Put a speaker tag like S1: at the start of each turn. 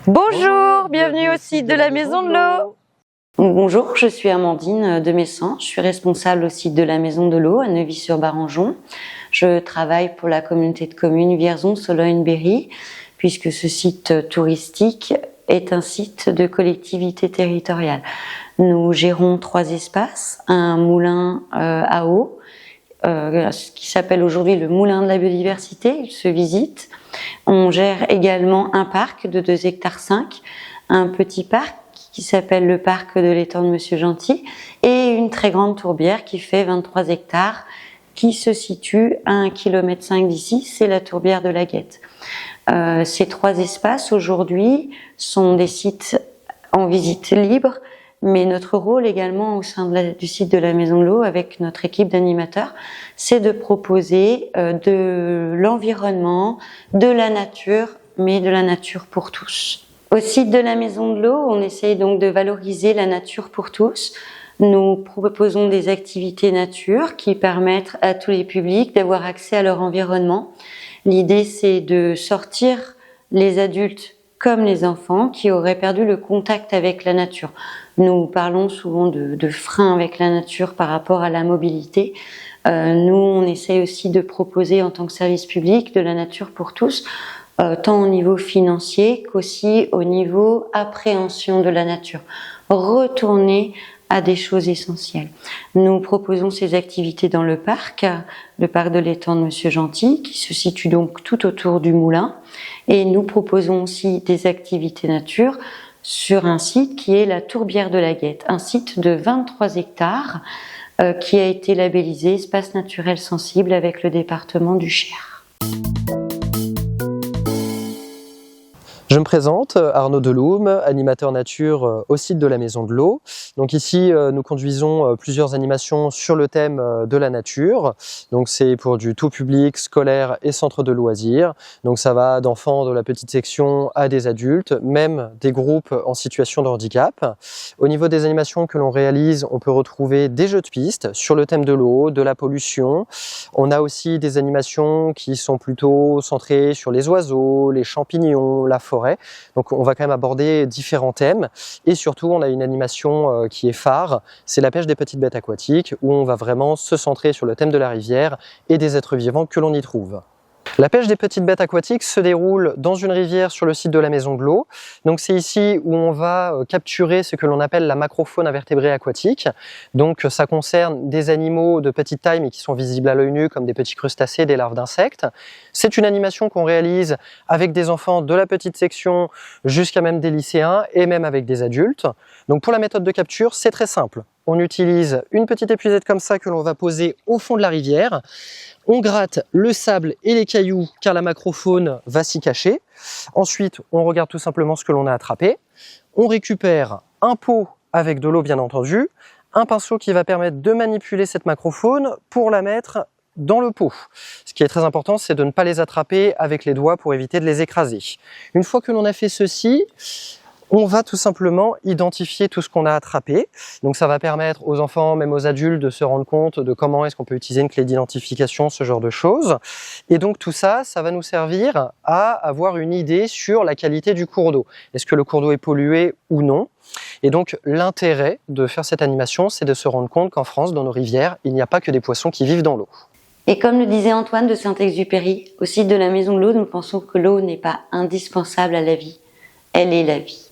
S1: Bonjour, bienvenue au site de la Maison de l'Eau.
S2: Bonjour, je suis Amandine de Messan, je suis responsable au site de la Maison de l'Eau à Neuvy-sur-Barangeon. Je travaille pour la communauté de communes Vierzon-Sologne-Berry, puisque ce site touristique est un site de collectivité territoriale. Nous gérons 3 espaces, un moulin à eau, ce qui s'appelle aujourd'hui le moulin de la biodiversité, il se visite. On gère également un parc de 2,5 hectares, un petit parc qui s'appelle le parc de l'étang de Monsieur Gentil et une très grande tourbière qui fait 23 hectares qui se situe à 1,5 km d'ici, c'est la tourbière de la Guette. Ces 3 espaces aujourd'hui sont des sites en visite libre, mais notre rôle également au sein du site de la Maison de l'Eau avec notre équipe d'animateurs, c'est de proposer de l'environnement, de la nature, mais de la nature pour tous. Au site de la Maison de l'Eau, on essaye donc de valoriser la nature pour tous. Nous proposons des activités nature qui permettent à tous les publics d'avoir accès à leur environnement. L'idée, c'est de sortir les adultes comme les enfants qui auraient perdu le contact avec la nature. Nous parlons souvent de freins avec la nature par rapport à la mobilité. Nous, on essaye aussi de proposer en tant que service public de la nature pour tous, tant au niveau financier qu'aussi au niveau appréhension de la nature. Retourner à des choses essentielles. Nous proposons ces activités dans le parc de l'étang de Monsieur Gentil, qui se situe donc tout autour du moulin. Et nous proposons aussi des activités nature sur un site qui est la tourbière de la Guette, un site de 23 hectares qui a été labellisé espace naturel sensible avec le département du Cher.
S3: Je me présente, Arnaud Delhomme, animateur nature au site de la Maison de l'Eau. Donc ici, nous conduisons plusieurs animations sur le thème de la nature. Donc c'est pour du tout public, scolaire et centre de loisirs. Donc ça va d'enfants de la petite section à des adultes, même des groupes en situation de handicap. Au niveau des animations que l'on réalise, on peut retrouver des jeux de piste sur le thème de l'eau, de la pollution. On a aussi des animations qui sont plutôt centrées sur les oiseaux, les champignons, la forêt. Donc on va quand même aborder différents thèmes et surtout on a une animation qui est phare, c'est la pêche des petites bêtes aquatiques où on va vraiment se centrer sur le thème de la rivière et des êtres vivants que l'on y trouve. La pêche des petites bêtes aquatiques se déroule dans une rivière sur le site de la Maison de l'Eau. Donc c'est ici où on va capturer ce que l'on appelle la macrofaune invertébrée aquatique. Donc ça concerne des animaux de petite taille mais qui sont visibles à l'œil nu comme des petits crustacés, des larves d'insectes. C'est une animation qu'on réalise avec des enfants de la petite section jusqu'à même des lycéens et même avec des adultes. Donc pour la méthode de capture, c'est très simple. On utilise une petite épuisette comme ça que l'on va poser au fond de la rivière. On gratte le sable et les cailloux car la macrofaune va s'y cacher. Ensuite, on regarde tout simplement ce que l'on a attrapé. On récupère un pot avec de l'eau bien entendu, un pinceau qui va permettre de manipuler cette macrofaune pour la mettre dans le pot. Ce qui est très important, c'est de ne pas les attraper avec les doigts pour éviter de les écraser. Une fois que l'on a fait ceci, on va tout simplement identifier tout ce qu'on a attrapé. Donc ça va permettre aux enfants, même aux adultes, de se rendre compte de comment est-ce qu'on peut utiliser une clé d'identification, ce genre de choses. Et donc tout ça, ça va nous servir à avoir une idée sur la qualité du cours d'eau. Est-ce que le cours d'eau est pollué ou non? Et donc l'intérêt de faire cette animation, c'est de se rendre compte qu'en France, dans nos rivières, il n'y a pas que des poissons qui vivent dans l'eau.
S2: Et comme le disait Antoine de Saint-Exupéry, au site de la Maison de l'Eau, nous pensons que l'eau n'est pas indispensable à la vie, elle est la vie.